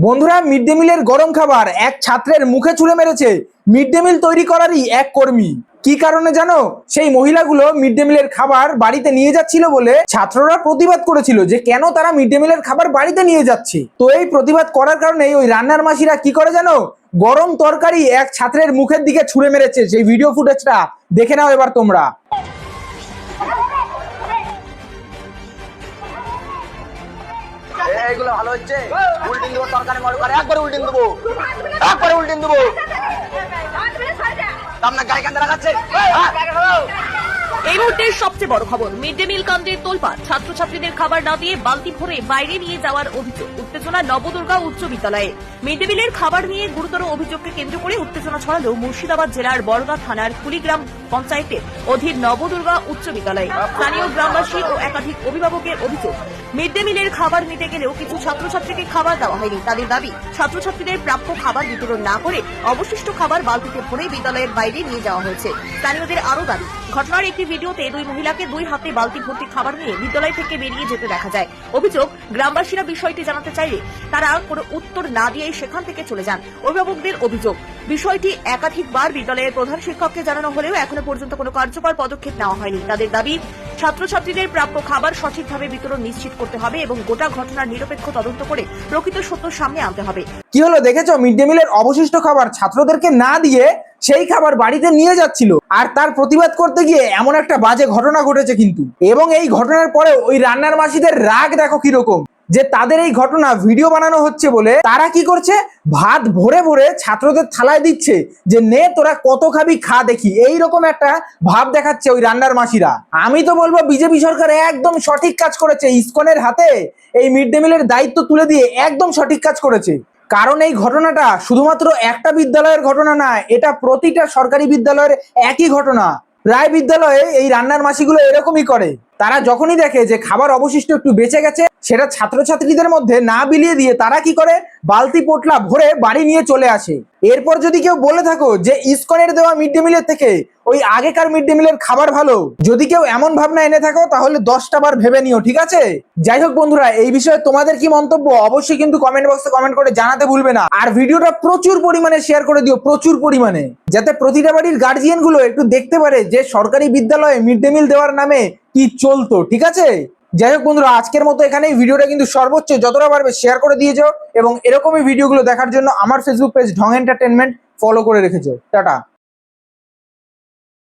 বন্ধুরা, mid day মিলের গরম খাবার এক ছাত্রের মুখে ছুঁড়ে মেরেছে মিড ডে মিল তৈরি করারই এক কর্মী। কি কারণে জানো? সেই মহিলাগুলো মিড ডে মিলের খাবার বাড়িতে নিয়ে যাচ্ছিল বলে ছাত্ররা প্রতিবাদ করেছিল যে কেন তারা মিড ডে মিলের খাবার বাড়িতে নিয়ে যাচ্ছে। তো এই প্রতিবাদ করার কারণে ওই রান্নার মাসিরা কি করে জানো? গরম তরকারি এক ছাত্রের মুখের দিকে ছুঁড়ে মেরেছে। সেই ভিডিও ফুটেজটা দেখে নাও এবার তোমরা। এইগুলো ভালো হচ্ছে। উল্টিন দেবো, তরকারি মরকারি একবারে উল্টিন দেবো, একবারে উল্টিন দেবো। আপনার গায়ে কান্দে রাখাচ্ছে। এই মুহূর্তের সবচেয়ে বড় খবর, মিড ডে মিল কাণ্ডের তোলপাড়। ছাত্রছাত্রীদের খাবার না দিয়ে বালতি ভরে বাইরে নিয়ে যাওয়ার অভিযোগ। উত্তেজনা নবদুর্গা উচ্চ বিদ্যালয়ে। মিড ডে মিলের খাবার নিয়ে গুরুতর অভিযোগকে কেন্দ্র করে উত্তেজনা ছড়ালো মুর্শিদাবাদ জেলার বড়দা থানার কুলিগ্রাম পঞ্চায়েতের অধীন নবদুর্গা উচ্চ বিদ্যালয়ে। স্থানীয় গ্রামবাসী ও একাধিক অভিভাবকের অভিযোগ, মিড ডে মিলের খাবার নিতে গেলেও কিছু ছাত্রছাত্রীকে খাবার দেওয়া হয়নি। তাদের দাবি, ছাত্রছাত্রীদের প্রাপ্য খাবার বিতরণ না করে অবশিষ্ট খাবার বালতিতে ভরে বিদ্যালয়ের বাইরে নিয়ে যাওয়া হয়েছে। স্থানীয়দের আরও দাবি, ঘটনার একটি ভিডিওতে দুই মহিলাকে দুই হাতে বালতি ভর্তি খাবার নিয়ে বিদ্যালয় থেকে বেরিয়ে যেতে দেখা যায়। অভিযোগ, গ্রামবাসীরা বিষয়টি জানাতে চাইলে তারা কোনো উত্তর না দিয়েই সেখান থেকে চলে যান। অভিভাবকদের অভিযোগ, বিষয়টি একাধিকবার বিদ্যালয়ের প্রধান শিক্ষককে জানানো হলেও এখনো পর্যন্ত কোনো কার্যকর পদক্ষেপ নেওয়া হয়নি। তাদের দাবি, ছাত্রছাত্রীদের প্রাপ্য খাবার সঠিকভাবে বিতরণ নিশ্চিত করতে হবে এবং গোটা ঘটনার নিরপেক্ষ তদন্ত করে প্রকৃত সত্য সামনে আনতে হবে। কি হলো দেখেছো? মিড ডে মিলের অবশিষ্ট খাবার ছাত্রদেরকে না দিয়ে সেই খাবার বাড়িতে নিয়ে যাচ্ছিল, আর তার প্রতিবাদ করতে গিয়ে এমন একটা বাজে ঘটনা ঘটেছে কিন্তু। এবং এই ঘটনার পরে ওই রান্নার মাসিদের রাগ দেখো কিরকম, যে তাদের এই ঘটনা ভিডিও বানানো হচ্ছে বলে তারা কি করছে, ভাত ভরে ভরে ছাত্রদের থালায় দিচ্ছে যে নে তোরা কত খাবি খা দেখি, এইরকম একটা ভাব দেখাচ্ছে ওই রান্নার মাসিরা। আমি তো বলবো বিজেপি সরকার একদম সঠিক কাজ করেছে, ইসকনের হাতে এই মিড ডে মিলের দায়িত্ব তুলে দিয়ে একদম সঠিক কাজ করেছে। কারণ এই ঘটনাটা শুধুমাত্র একটা বিদ্যালয়ের ঘটনা না, এটা প্রতিটা সরকারি বিদ্যালয়ের একই ঘটনা। প্রায় বিদ্যালয়ে এই রান্নার মাসিগুলো এরকমই করে। তারা যখনই দেখে যে খাবার অবশিষ্ট একটু বেঁচে গেছে, সেটা ছাত্রছাত্রীদের মধ্যে না বিলিয়ে দিয়ে তারা কি করে, বালতি পোটলা ভরে বাড়ি নিয়ে চলে আসে। এরপর যদি কেউ বলে থাকো যে ইসকনের দেওয়া মিড ডে মিলের থেকে ওই আগেকার মিড ডে মিলের খাবার ভালো, যদি কেউ এমন ভাবনা এনে থাকো তাহলে 10টা বার ভেবে নিও, ঠিক আছে? যাই হোক বন্ধুরা, এই বিষয়ে তোমাদের কি মন্তব্য অবশ্যই কিন্তু কমেন্ট বক্সে কমেন্ট করে জানাতে ভুলবে না। আর ভিডিওটা প্রচুর পরিমাণে শেয়ার করে দিও, প্রচুর পরিমাণে, যাতে প্রতিটা বাড়ির গার্জিয়ান গুলো একটু দেখতে পারে যে সরকারি বিদ্যালয়ে মিড ডে মিল দেওয়ার নামে কি চলতো, ঠিক আছে? যাই হোক বন্ধুরা, আজকের মতো এখানেই ভিডিওটা কিন্তু সর্বোচ্চ যতটা পারবে শেয়ার করে দিয়ে যাও, এবং এরকমই ভিডিওগুলো দেখার জন্য আমার ফেসবুক পেজ ঢং এন্টারটেনমেন্ট ফলো করে রেখেছো। টাটা।